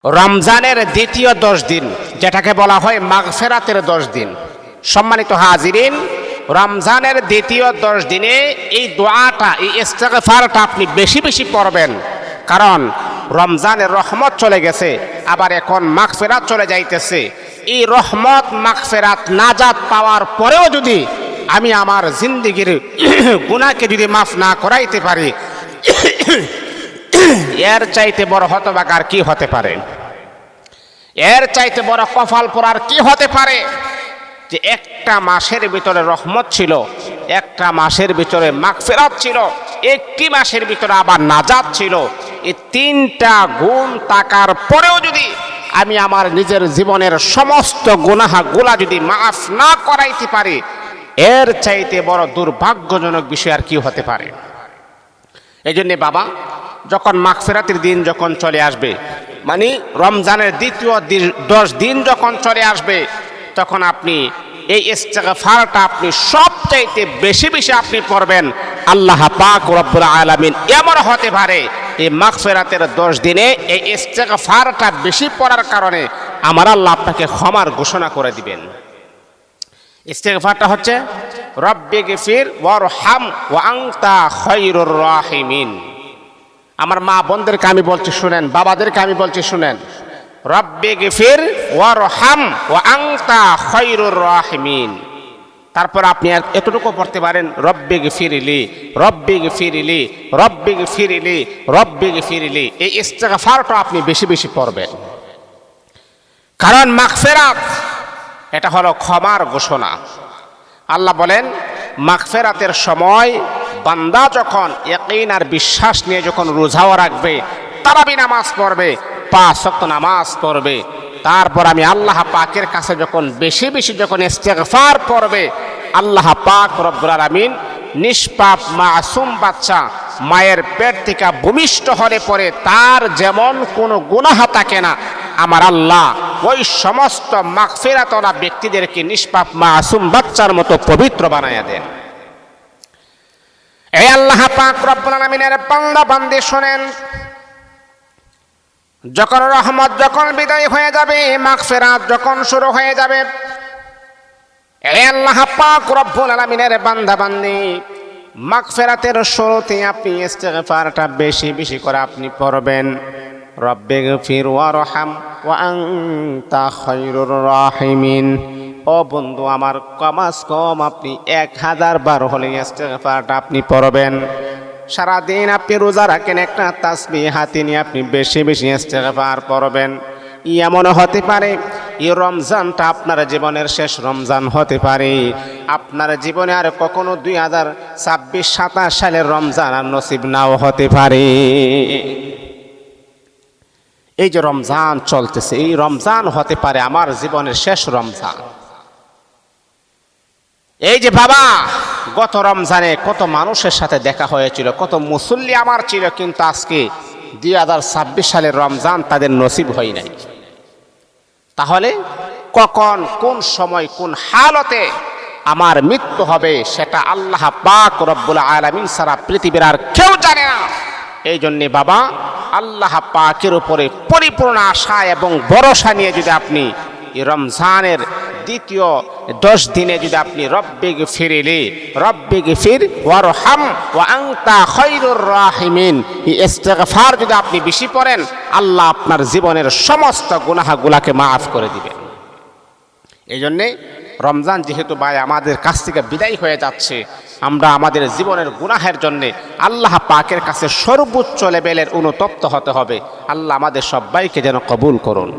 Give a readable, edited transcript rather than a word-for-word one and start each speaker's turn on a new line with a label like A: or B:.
A: রমজানের দ্বিতীয় 10 দিন যেটাকে বলা হয় মাগফিরাতের 10 দিন। সম্মানিত হাজিরিন, রমজানের দ্বিতীয় 10 দিনে এই দোয়াটা, এই ইস্তেগফারটা আপনি বেশি বেশি পড়বেন, কারণ রমজানের রহমত চলে গেছে, আবার এখন মাগফিরাত চলে যাইতেছে। এই রহমত মাগফিরাত নাজাত পাওয়ার পরেও যদি আমি আমার জিন্দেগির গুনাহকে যদি মাফ না করাইতে পারি, এর চাইতে বড় হতভাগার কি হতে পারে? এর চাইতে বড় কপাল পোড়ার কি হতে পারে? যে একটা মাসের ভিতরে রহমত ছিল, একটা মাসের ভিতরে মাগফিরাত ছিল, একটি মাসের ভিতরে আবার নাজাত ছিল। এই তিনটা গুণ থাকার পরেও যদি আমি আমার নিজের জীবনের সমস্ত গুনাহগুলা যদি মাফ না করাইতে পারি, এর চাইতে বড় দুর্ভাগ্যজনক বিষয় আর কি হতে পারে? এই জন্যে বাবা, যখন মাগফিরাতের দিন যখন চলে আসবে, মানে রমজানের দ্বিতীয় 10 দিন যখন চলে আসবে, তখন আপনি এই ইস্তেগফারটা আপনি সবচাইতে বেশি বেশি আপনি পড়বেন। আল্লাহ পাক রব্বুল আলামিন এমন হতে পারে এই মাগফিরাতের 10 দিনে এই ইস্তেগফারটা বেশি পড়ার কারণে আমার আল্লাহ আপনাকে ক্ষমার ঘোষণা করে দিবেন। ইস্তেগফারটা হচ্ছে রব্বিগফির ওয়ারহাম ওয়া আনতা খায়রুর রাহিমিন। আমার মা বোনদেরকে আমি বলছি শুনেন, বাবাদেরকে আমি বলছি শুনেন, রব্বিগফির ওয়ারহাম ওয়া আনতা খায়রুর রাহিমিন। তারপর আপনি এতটুকু পড়তে পারেন, রব্বিগফিরলি রব্বিগফিরলি রব্বিগফিরলি রব্বিগফিরলি। এই ইস্তেগফারটা আপনি বেশি বেশি পড়বেন, কারণ মাগফিরাত এটা হলো ক্ষমার ঘোষণা। আল্লাহ বলেন, মাগফিরাতের সময় বান্দা যখন ইয়াকিন আর বিশ্বাস নিয়ে যখন রোজাও রাখবে, তারাবি নামাজ পড়বে, 5 ওয়াক্ত নামাজ পড়বে, তারপর আমি আল্লাহ পাকের কাছে যখন বেশি বেশি যখন ইস্তেগফার পড়বে, আল্লাহ পাক রব্বুল আলামিন নিষ্পাপ মাসুম বাচ্চা মায়ের পেট থেকে ভূমিষ্ঠ হলে পরে তার যেমন কোনো গুনাহ থাকে না, আমার আল্লাহ ওই সমস্ত মাগফিরাতওয়ালা ব্যক্তিদেরকে নিষ্পাপ মাসুম বাচ্চার মতো পবিত্র বানায়া দেন। এই আল্লাহ পাক রব্বুল আলামিনের বান্দা বান্দি শুনেন, যখন রহমত যখন বিদায় হয়ে যাবে, মাগফিরাত যখন শুরু হয়ে যাবে, এই আল্লাহ পাক রব্বুল আলামিনের বান্দা বান্দি মাগফিরাতের শুরুতে আপনি ইস্তেগফারটা বেশি বেশি করে আপনি পড়বেন, রব্বিগফির ওয়ারহাম ওয়া আনতা খায়রুর রাহিমিন। ও বন্ধু আমার, কমাস কম আপনি 1000 বার হলে ইস্তেগফারটা আপনি পড়বেন। সারাদিন আপনি রোজা রাখেন, একটা তাসবিহ হাতে নিয়ে আপনি বেশি বেশি ইস্তেগফার পড়বেন। এমন হতে পারে এই রমজানটা আপনার জীবনের শেষ রমজান হতে পারে, আপনার জীবনে আর কখনো 2026-27 সালের রমজান আর নসিব নাও হতে পারে। এই যে রমজান চলতেছে, এই রমজান হতে পারে আমার জীবনের শেষ রমজান। এই যে বাবা, গত রমজানে কত মানুষের সাথে দেখা হয়েছিল, কত মুসল্লি আমার ছিল, কিন্তু আজকে 2026 সালের রমজান তাদের নসিব হয় নাই। তাহলে কখন, কোন সময়, কোন হালতে আমার মৃত্যু হবে সেটা আল্লাহ পাক রব্বুল আলামিন ছাড়া পৃথিবীর আর কেউ জানে না। এই জন্যে বাবা, আল্লাহ পাকের উপরে পরিপূর্ণ আশা এবং ভরসা নিয়ে যদি আপনি এই রমজানের দ্বিতীয় 10 দিনে যদি আপনি রব্বিগফিরলি রব্বিগফির ওয়ারহাম ওয়া আনতা খায়রুর রাহিমিন এই ইস্তেগফার যদি আপনি বেশি পড়েন, আল্লাহ আপনার জীবনের সমস্ত গুনাহগুলোকে মাফ করে দিবেন। এই জন্যে রমজান যেহেতু ভাই আমাদের কাছ থেকে বিদায় হয়ে যাচ্ছে, আমরা আমাদের জীবনের গুনাহের জন্যে আল্লাহ পাকের কাছে সর্বোচ্চ লেভেলের অনুতপ্ত হতে হবে। আল্লাহ আমাদের সবাইকে যেন কবুল করুন।